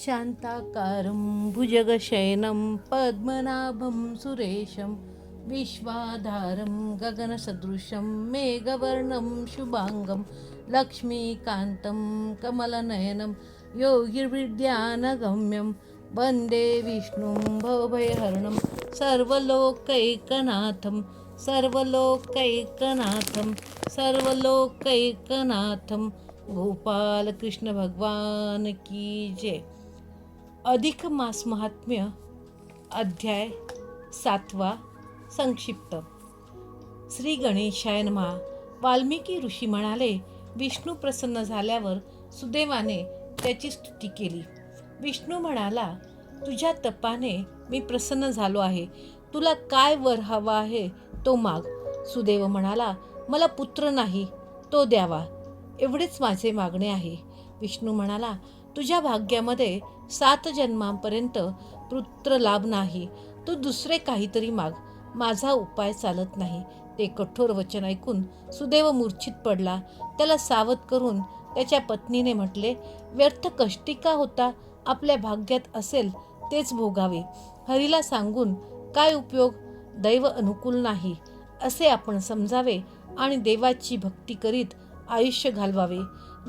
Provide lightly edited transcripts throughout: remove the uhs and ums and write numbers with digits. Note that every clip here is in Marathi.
शान्ताकारं भुजगशयनं पद्मनाभं सुरेशं विश्वाधारं गगनसदृशं मेघवर्णं शुभांगं लक्ष्मीकान्तं कमलनयनं योगिर्विद्यानगम्यं वन्दे विष्णुं भवभयहरणं सर्वलोकैकनाथं गोपाल कृष्ण भगवान की जय. अधिक मास महात्म्य अध्याय 7. संक्षिप्त. श्री गणेशाय नमः. वाल्मिकी ऋषी म्हणाले, विष्णू प्रसन्न झाल्यावर सुदैवाने त्याची स्तुती केली. विष्णू म्हणाला, तुझ्या तपाने मी प्रसन्न झालो आहे. तुला काय वर हवा आहे तो माग. सुदैव म्हणाला, मला पुत्र नाही, तो द्यावा, एवढेच माझे मागणे आहे. विष्णू म्हणाला, तुझ्या भाग्यामध्ये 7 जन्मांपर्यंत पुत्र लाभ नाही. तू दुसरे काहीतरी माग, माझा उपाय चालत नाही. ते कठोर वचन ऐकून सुदैव मूर्छित पडला. त्याला सावध करून त्याच्या पत्नीने म्हटले, व्यर्थ कष्टी का होता? आपल्या भाग्यात असेल तेच भोगावे. हरीला सांगून काय उपयोग? दैव अनुकूल नाही असे आपण समजावे आणि देवाची भक्ती करीत आयुष्य घालवावे.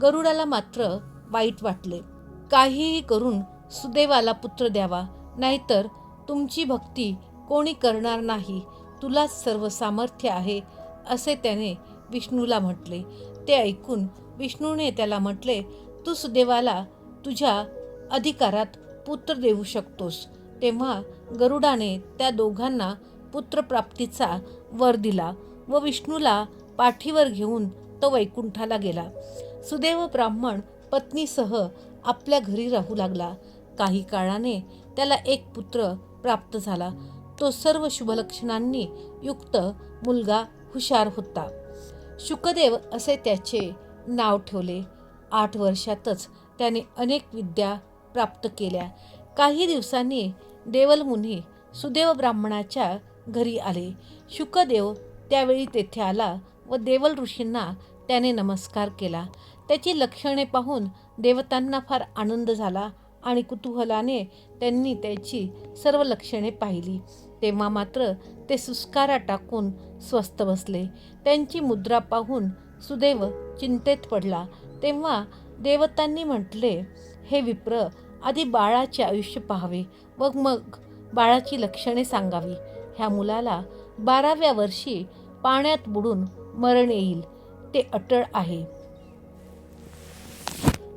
गरुडाला मात्र वाईट वाटले. काहीही करून सुदैवाला पुत्र द्यावा, नाहीतर तुमची भक्ती कोणी करणार नाही. तुलाच सर्व सामर्थ्य आहे असे त्याने विष्णूला म्हटले. ते ऐकून विष्णूने त्याला म्हटले, तू सुदैवाला तुझ्या अधिकारात पुत्र देऊ शकतोस. तेव्हा गरुडाने त्या दोघांना पुत्रप्राप्तीचा वर दिला व विष्णूला पाठीवर घेऊन तो वैकुंठाला गेला. सुदैव ब्राह्मण पत्नीसह आपल्या घरी राहू लागला. काही काळाने त्याला एक पुत्र प्राप्त झाला. तो सर्व शुभलक्षणांनी युक्त मुलगा हुशार होता. शुकदेव असे त्याचे नाव ठेवले. 8 वर्षातच त्याने अनेक विद्या प्राप्त केल्या. काही दिवसांनी देवलमुनी सुदैव ब्राह्मणाच्या घरी आले. शुकदेव त्यावेळी तेथे आला व देवल ऋषींना त्याने नमस्कार केला. त्याची लक्षणे पाहून देवतांना फार आनंद झाला आणि कुतूहलाने त्यांनी त्याची सर्व लक्षणे पाहिली. तेव्हा मात्र ते सुस्कारा टाकून स्वस्थ बसले. त्यांची मुद्रा पाहून सुदैव चिंतेत पडला. तेव्हा देवतांनी म्हटले, हे विप्र, आधी बाळाचे आयुष्य पाहावे व मग बाळाची लक्षणे सांगावी. ह्या मुलाला 12व्या वर्षी पाण्यात बुडून मरण येईल, ते अटळ आहे.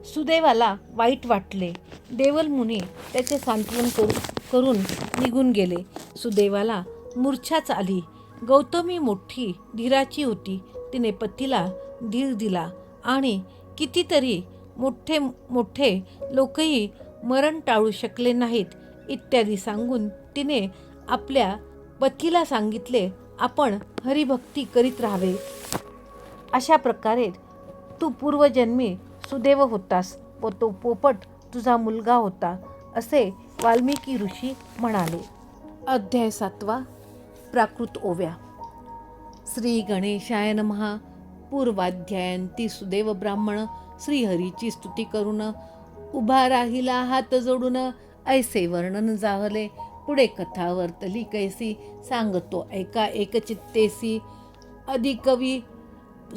सुदैवाला वाईट वाटले. देवलमुनी त्याचे सांत्वन करून निघून गेले. सुदैवाला मूर्छाच आली. गौतमी मोठी धीराची होती. तिने पतीला धीर दिला आणि कितीतरी मोठे मोठे लोकही मरण टाळू शकले नाहीत इत्यादी सांगून तिने आपल्या पतीला सांगितले, आपण हरिभक्ती करीत राहावे. अशा प्रकारे तू पूर्वजन्मी सुदैव होतास व तो पोपट तुझा मुलगा होता, असे वाल्मिकी ऋषी म्हणाले. अध्याय 7. प्राकृत ओव्या. श्री गणेशाय नमः. पूर्वाध्यायांती सुदैव ब्राह्मण श्रीहरीची स्तुती करून उभा राहिला हात जोडून, ऐसे वर्णन जाहले पुढे कथा वर्तली कैसी, सांगतो ऐका एकचित्तेसी. अधिकवी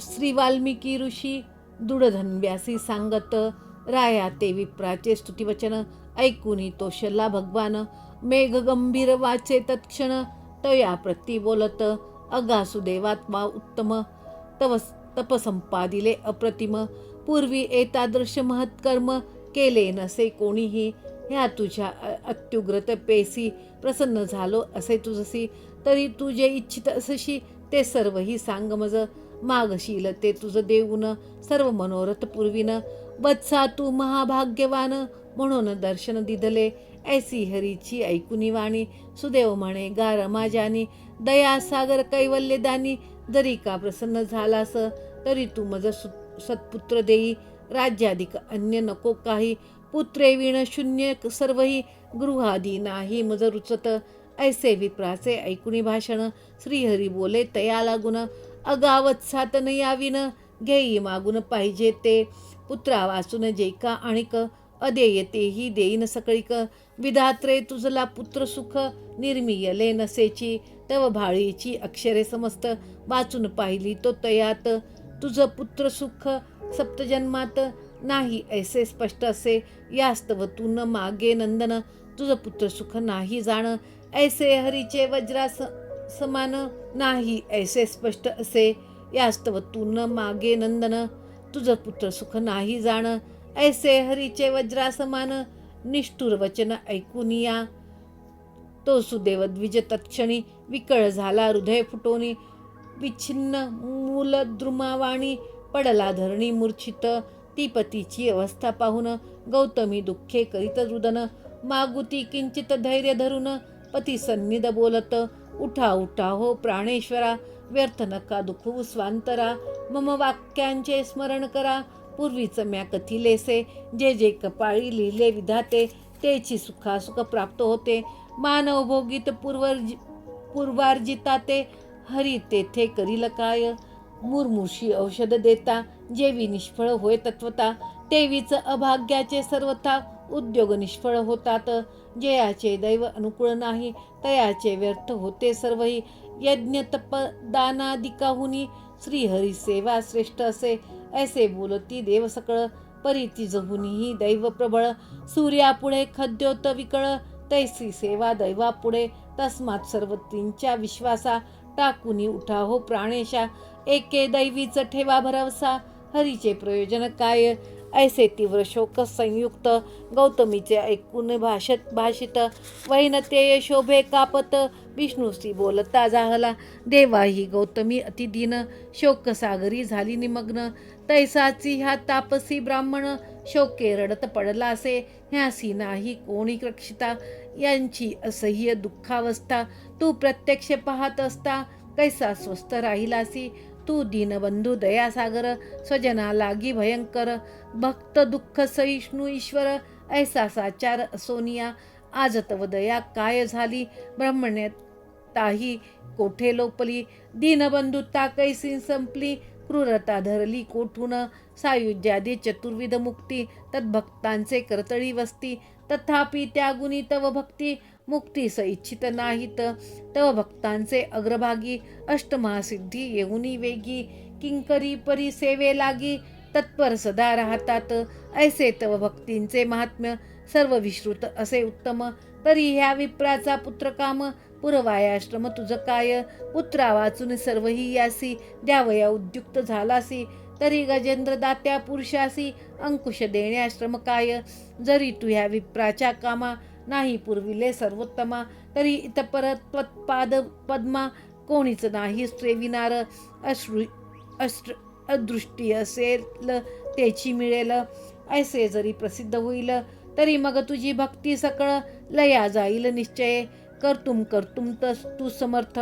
श्री वाल्मिकी ऋषी दुडधन्व्यासी सांगत, राया ते विप्राचे स्तुतिवचन ऐकूनी तोषला भगवान. मेघ गंभीर वाचे तत्क्षण तया प्रती बोलत, अगासुदेवात्मा उत्तम तव तपसंपादिले अप्रतिम. पूर्वी एतादृश महत्कर्म केले नसे कोणीही, ह्या तुझ्या अत्युग्र तपेसी प्रसन्न झालो असे तुझसी. तरी तू जे इच्छित असशी ते सर्वही सांग मज, मागशील ते तुझ देऊन सर्व मनोरथ पूर्वीन. वत्सा तू महाभाग्यवान म्हणून दर्शन दिदले, ऐसी हरीची ऐकुनी वाणी. सुदैव म्हणे गार माझ्यानी, दयासागर कैवल्यदानी. जरी का प्रसन्न झालास तरी तू मज सत्पुत्र देई, राज्याधिक अन्य नको काही. पुत्रे विण शून्य सर्वही, गृहादी नाही मज रुचत. ऐसे विप्राचे ऐकुनी भाषण, श्रीहरी बोले तया लागून. अगावत्सात न याविन, घेई मागून पाहिजे ते. पुत्रा वाचून जे का आणिक, अदेयतेही देईन सकळीक. विधात्रे तुझला पुत्र सुख निर्मियले नसेची. तव भाळीची अक्षरे समस्त वाचून पाहिली तो तयात. तुझ पुत्र सुख सप्तजन्मात नाही ऐसे स्पष्ट असे. यास्तव तू न मागे नंदन. तुझ पुत्र सुख नाही जाण. ऐसे हरीचे वज्रा समान नाही ऐसे स्पष्ट असे. यास्तव तू न मागे नंदन. तुझ पुत्र सुख नाही जाण. ऐसे हरीचे वज्रा समान. निष्ठुर वचन ऐकून या. तो सुदेव द्विज तत्क्षणी विकळ झाला हृदय फुटोनी. विच्छिन्न मूल द्रुमावाणी पडला धरणी मूर्छित. ती पतीची अवस्था पाहून गौतमी दुःखे करीत रुदन. मागुती किंचित धैर्य धरून पती सन्निध बोलत. उठा उठा हो प्राणेश्वरा. व्यर्थ नका दुखू स्वांतरा. मम वाक्यांचे स्मरण करा. पूर्वीच म्या कथिलेसे. जे जे कपाळी लिहिले विधाते. तेची सुखासुख प्राप्त होते. मानव भोगीत पूर्वार्जिता ते. हरी तेथे करील काय. मुरमुशी औषध देता. जेवी निष्फळ होय तत्वता. तेवीच अभाग्याचे सर्वथा उद्योग निष्फळ होतात. जयाचे दैव अनुकूल नाही. तयाचे व्यर्थ होते सर्वही. यज्ञ तप दानादिकाहुनी श्रीहरी सेवा श्रेष्ठ असे. ऐसे बोलती देव सकळ. परी तिजहुनीही दैव प्रबळ. सूर्यापुढे खद्योत विकळ. तैसी सेवा दैवापुढे. तस्मात सर्वत्रींच्या विश्वासा. टाकुनी उठा हो प्राणेशा. एके दैवीच ठेवा भरवसा. हरीचे प्रयोजन काय. ऐसे तीव्र शोक संयुक्त. गौतमीचे ऐकून भाषित. वैनतेय शोभे कापत. विष्णुसी बोलता जाहला. देवाही गौतमी अतिदीन. शोकसागरी झाली निमग्न. तैसाची ह्या तापसी ब्राह्मण. शोके रडत पडलासे. ह्यासी नाही कोणी रक्षिता. यांची असह्य दुःखावस्था. तू प्रत्यक्ष पाहत असता कैसा स्वस्थ राहिलासी. तू दीनबंधू दयासागर. स्वजना लागी भयंकर. भक्त दुःख सहिष्णू ईश्वर. ऐसा साचार असोनिया. आज तव दया काय झाली. ब्रह्मण्याताही कोठे लोपली. दीनबंधुता कैसी संपली. क्रूरता धरली कोठून. सायुज्यादी चतुर्विध मुक्ती. तद्भक्तांचे करतळी वस्ती. तथापि त्यागुनी तव भक्ती. मुक्तीस इच्छित नाहीत. तव भक्तांचे अग्रभागी. अष्टमहासिद्धी येऊनी वेगी. किंकरी परी सेवे लागी. तत्पर सदा राहतात. ऐसे तव भक्तींचे महात्म्य. सर्व विश्रुत असे उत्तम. तरी ह्या विप्राचा पुत्रकाम. पुरवायाश्रम तुझ काय. पुत्रा वाचून सर्वही यासी. द्यावया उद्युक्त झालासी. तरी गजेंद्र दात्या पुरुषासी. अंकुश देण्याश्रम काय. जरी तू ह्या विप्राच्या कामा. नाही पुरविले सर्वोत्तमा. तरी इतपर त्वत्पाद पद्मा. कोणीच नाही सेविनार. अदृष्टी असेल तेची मिळेल. ऐसे जरी प्रसिद्ध होईल. तरी मग तुझी भक्ती सकळ लया जाईल निश्चय. कर्तुम तू समर्थ.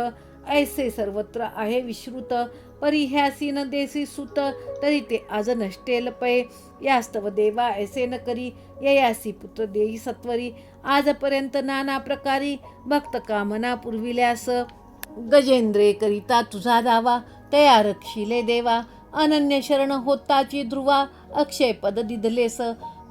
ऐसे सर्वत्र आहे विश्रुत. परी ह्यासी न देसी सुत. तरी ते आज नष्टेल पै. यास्तव देवा ऐसे न करी. ययासी पुत्र देई सत्वरी. आजपर्यंत नाना प्रकारी. भक्त कामना पुरविल्यास. गजेंद्रे करिता तुझा दावा. तया रक्षिले देवा. अनन्य शरण होताची ध्रुवा. अक्षय पद दिधलेस.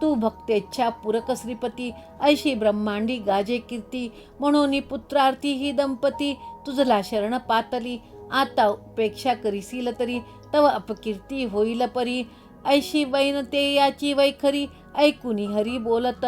तू भक्तेच्छा पूरक श्रीपती. ऐशी ब्रह्मांडी गाजे कीर्ती. म्हणून पुत्रार्थी ही दंपती. तुझला शरण पातली. आता उपेक्षा करीसील तरी. तव अपकीर्ती होईल परी. ऐशी वैनतेयाची वैखरी. ऐकुनी हरी बोलत.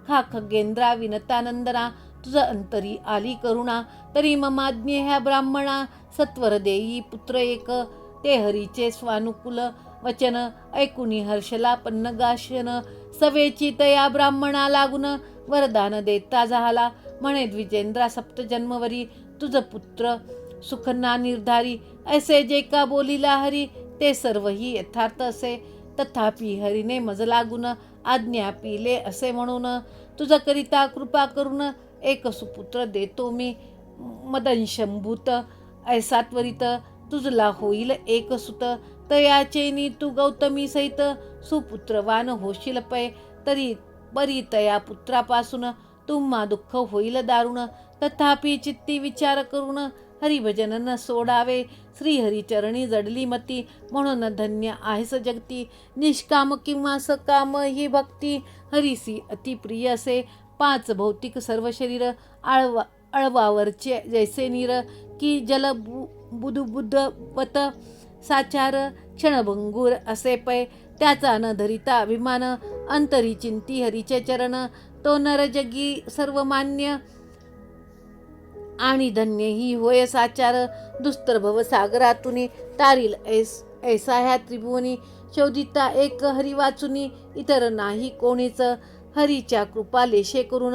खा खगेंद्रा विनतानंदना. तुझ अंतरी आली करुणा. तरी ममाज्ञे ह्या ब्राह्मणा. सत्वर देई पुत्र एक. ते हरीचे स्वानुकूल वचन. ऐकुनी हर्षला पन्नगाशन. सवेची तया ब्राह्मणा लागून. वरदान देता झाला. म्हणे द्विजेंद्रा सप्तजन्मवरी. तुझ पुत्र सुखना निर्धारी. ऐसे जे का बोलिला हरी. ते सर्वही यथार्थ असे. तथापि हरीने मज लागून. आज्ञा पिले असे म्हणून. तुझ करिता कृपा करून. एक सुपुत्र देतो मी मदंशंभूत. ऐसा त्वरित. तुझला होईल एक सुत. तयाचेनी तू गौतमी सहित. सुपुत्रवान होशील पै. तरी परी तया पुत्रापासून. तुम्हा दुःख होईल दारुण. तथापि चित्ती विचार करून. हरिभजन न सोडावे, श्रीहरिचरणी जडली मती, म्हणून धन्य आहेस जगती. निष्काम किंवा सकाम ही भक्ती, हरीसी अति प्रिय असे. 5 भौतिक सर्व शरीर, आळवावरचे जैसे नीर, की जल बुदबुदवत साचार, क्षणभंगूर असे पै. त्याचा न धरिता अभिमान, अंतरी चिंती हरीचे चरण. तो नर जगी सर्वमान्य, आणि धन्य ही होय साचार. दुस्तर भव सागरातुनी, तारील ऐसा ह्या त्रिभुवनी. शोधिता एक हरी वाचुनी, इतर नाही कोणीच. हरीच्या कृपा लेशे करून,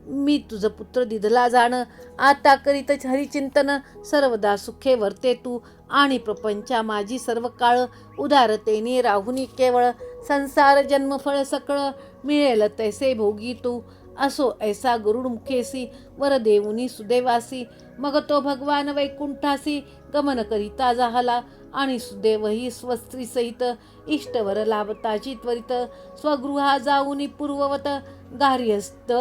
मी तुझ पुत्र दिधला जाण. आता करीत हरिचिंतन, सर्वदा सुखे वर्ते तू. आणि प्रपंचा माझी सर्व काळ, उदारतेने राहुनी केवळ. संसार जन्मफळ सकळ, मिळेल तैसे भोगी तू. असो ऐसा गरुड मुखेसी, वर देऊनी सुदेवासी. मग तो भगवान वैकुंठासी, गमन करिता जाहला. आणि सुदेवही स्वस्त्री सहित, इष्टवर लाभताची त्वरित. स्वगृहा जाऊनी पूर्ववत, गार्हस्थ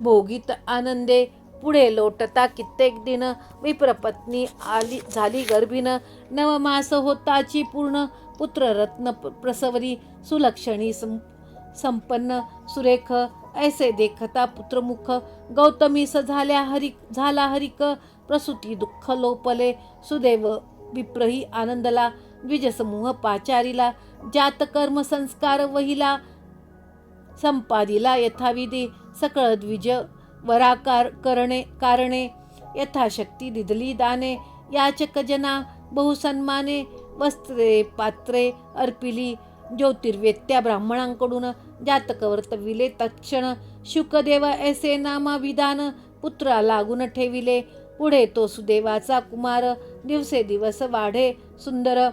भोगीत आनंदे. पुढे लोटता कित्येक दिन, विप्रपत्नी आली झाली गर्भिन. 9 मास होताची पूर्ण, पुत्ररत्न प्रसवरी. सुलक्षणी संपन्न सुरेख, ऐसे देखता पुत्रमुख. गौतमीस झाला हरिक, प्रसूती दुःख लोपले. सुदैव विप्रही आनंदला, द्विजसमूह पाचारीला. जात कर्म संस्कार वहिला, संपादिला यथाविधी. सकळ द्विज वराकार कारणे, यथाशक्ती दिधली दाने. याचक जना बहुसन्माने, वस्त्रे पात्रे अर्पिली. ज्योतिर्वेत्या ब्राह्मणांकडून, जातक वर्तविले तत्क्षण. शुकदेव ऐसे नामा विधान, पुत्रा लागून ठेविले. पुढे तो सुदेवाचा कुमार, दिवसेदिवस वाढे सुंदर.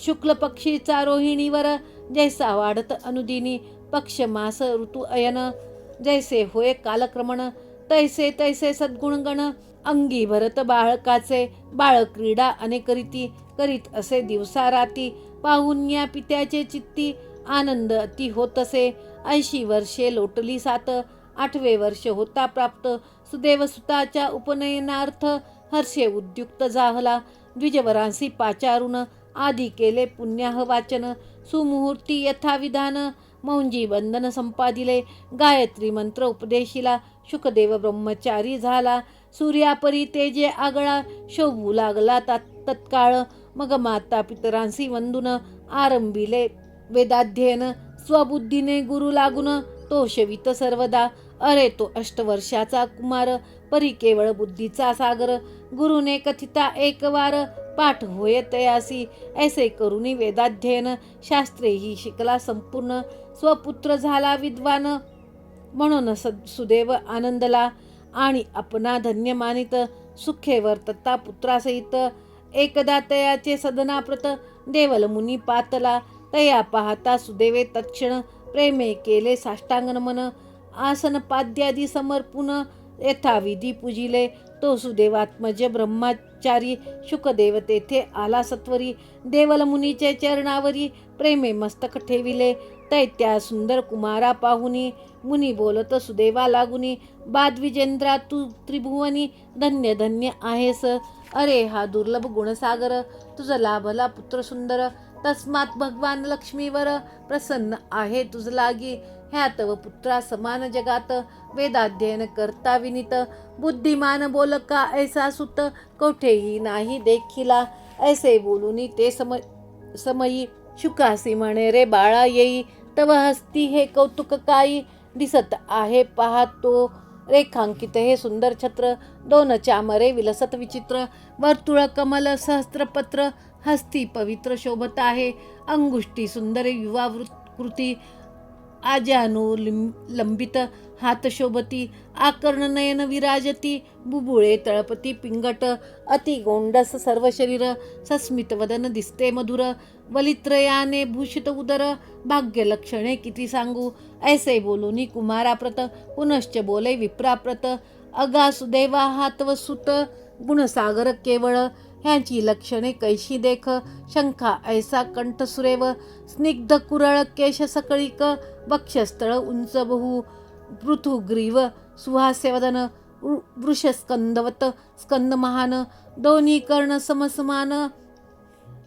शुक्ल पक्षीचा रोहिणीवर, जैसा वाढत अनुदिनी. पक्ष मास ऋतू अयन, जैसे होय कालक्रमण. तैसे तैसे सद्गुणगण, अंगी भरत बाळकाचे. बाळ क्रीडा अनेक रीती, करीत असे दिवसा राती. पाहून या पित्याचे चित्ती, आनंद अति होतसे. 80 वर्षे लोटली 7, 8वे वर्ष होता प्राप्त. सुदेवसुताच्या उपनयनार्थ, हर्षे उद्युक्त जाहला. द्विजवरांसी पाचारून, आदी केले पुण्याह वाचन. सुमुहूर्ती यथाविधान, मौंजी बंधन संपादिले. गायत्री मंत्र उपदेशिला, शुकदेव ब्रह्मचारी झाला. सूर्यापरी तेजे आगळा, शोभू लागला तत्काळ. मग माता पितरांसी वंदून, आरंभिले वेदाध्ययन. स्वबुद्धीने गुरु लागून, तो शवित सर्वदा. अरे तो 8 वर्षाचा कुमार, परी केवळ बुद्धीचा सागर. गुरुने कथिता एक वार, पाठ होय तयासी. ऐसे करुनी वेदाध्ययन, शास्त्रेही शिकला संपूर्ण. स्वपुत्र झाला विद्वान, म्हणून सुदेव आनंदला. आणि आपणा धन्य मानित, सुखे वर्तता पुत्रासहित. एकदा तयाचे सदनाप्रत, देवल मुनी पातला. तया पाहता सुदेवे तत्क्षण, प्रेमे केले साष्टांग नमन. आसन पाद्यादी समर्पून, यथाविधी पूजिले. तो सुदेवात्मज ब्रह्मचारी, शुकदेव तेथे आला सत्वरी. देवल मुनीचे चरणावरी, प्रेमे मस्तक ठेविले. दैत्या सुंदर कुमारा पाहुनी, मुनी बोलत सुदेवा लागुनी. बादविजेंद्रा तू त्रिभुवनी, धन्य धन्य आहेस. अरे हा दुर्लभ गुणसागर, तुझ लाभला पुत्र सुंदर. तस्मात भगवान लक्ष्मीवर, प्रसन्न आहे तुझ लागी. ह्यात व पुत्रा समान जगात, वेदाध्ययन करता विनित. बुद्धिमान बोलका ऐसा सुत, कोठेही नाही देखिला. ऐसे बोलुनी ते समयी, शुकासी म्हणे रे बाळा येई. तव हस्ती हे कौतुक काही, दिसत आहे पाहतो रेखांकित हे सुंदर छत्र. 2 चामरे विलसत विचित्र, वर्तुळ कमल सहस्त्रपत्र. हस्ती पवित्र शोभत आहे, अंगुष्टी सुंदर युवा कृती. आजानुलंबित हात शोभती, आकर्ण नयन विराजती. बुबुळे तळपती पिंगट, अति गोंडस सर्व शरीर. सस्मित वदन दिसते मधुर, वलित्रयाने भूषित उदर. भाग्य लक्षणे किती सांगू, ऐसे बोलुनी कुमाराप्रत. पुनश्च बोले विप्राप्रत, अगा सुदैवा हातव सुत. गुणसागर केवळ, ह्यांची लक्षणे कैशी देख. शंखा ऐसा कंठ सुरेव, स्निग्ध कुरळ केश सकळिक. वक्षस्थळ उंच बहु, पृथुग्रीव सुहास्यवदन. वृषस्कंदवत स्कंद महान, दोन्ही कर्ण समसमान,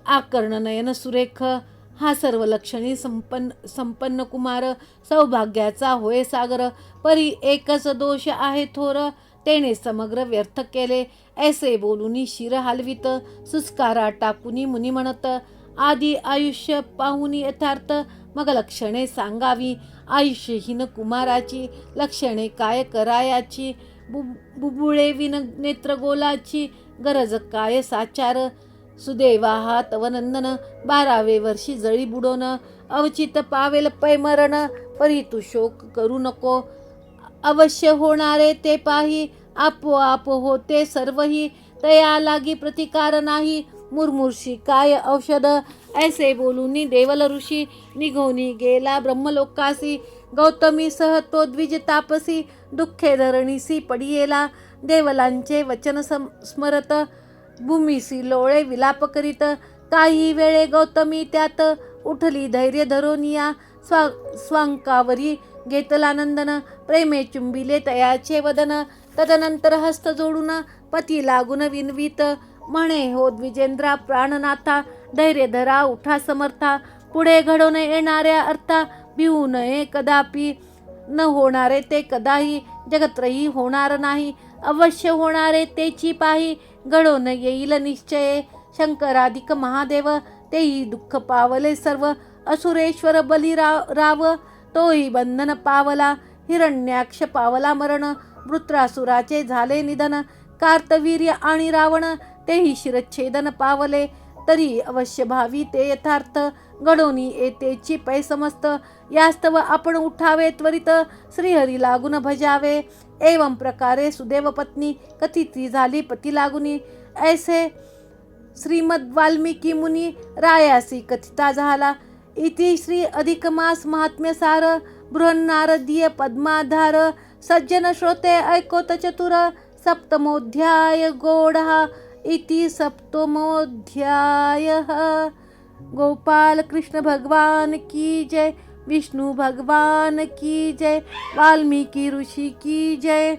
आकर्ण नयन सुरेख, हा सर्व लक्षणी संपन्न कुमार, सौभाग्याचा होय सागर, परी एकच दोष आहे थोर, तेने समग्र व्यर्थ केले. ऐसे बोलूनी शिर हलवित, सुस्कारा टाकुनी मुनी म्हणत, आधी आयुष्य पाहुनी यथार्थ, मग लक्षणे सांगावी. आयुष्यहीन कुमाराची, लक्षणे काय करायाची, बुबुळे विन नेत्र गोलाची, गरज काय साचार. सुदैवा हा तव नंदन, 12वे वर्षी जळी बुडोन, अवचित पावेल पैमरण, परी तू शोक करू नको. अवश्य होणारे ते पाही, आपोआप होते सर्वही, तया लागी प्रतिकार नाही, मुरमुरशी काय औषध. ऐसे बोलूनी देवल ऋषी, निघोनी गेला ब्रह्मलोकासी, गौतमी सह तो द्विज तापसी, दुःखे धरणीसी पडियेला. देवलांचे वचन स्मरत, भूमीसी लोळे विलाप करीत, काही वेळे गौतमी त्यात, उठली धैर्य धरोनिया. स्वांकावरी घेतला नंदन, प्रेमे चुंबिले तयाचे वदन. तदनंतर हस्त जोडून पती लागून विनवीत, म्हणे हो द्विजेंद्रा प्राणनाथा, धैर्य धरा उठा समर्था. पुढे घडवून येणाऱ्या अर्था, भिवू नये कदापि, न होणारे ते कदाही, जगत्रयी होणार नाही. अवश्य होणारे तेची पाही, घडवून येईल निश्चय. शंकराधिक महादेव, तेही दुःख पावले सर्व. असुरेश्वर बली राव, तोही बंधन पावला. हिरण्याक्ष पावला मरण, वृत्रासुराचे झाले निधन. कार्तवीर्य आणि रावण, तेही शिरच्छेदन पावले. तरी अवश्य भावी ते यथार्थ, घडोनी येतेची पै समस्त. यास्तव आपण उठावे त्वरित, श्रीहरी लागून भजावे. एवं प्रकारे सुदेव पत्नी कथिती झाली पती लागुनी. ऐसे श्रीमद वाल्मिकी मुनी रायासी कथिता झाला. इति श्री अधिक मास महात्म्य सार, बृहन्नारदीय पद्माधार. सज्जन श्रोते ऐकोत चतुर, सप्तमोध्याय गौडः इति सप्तमोध्यायः. गोपाल कृष्ण भगवान की जय, विष्णु भगवान की जय, वाल्मीकि ऋषि की जय.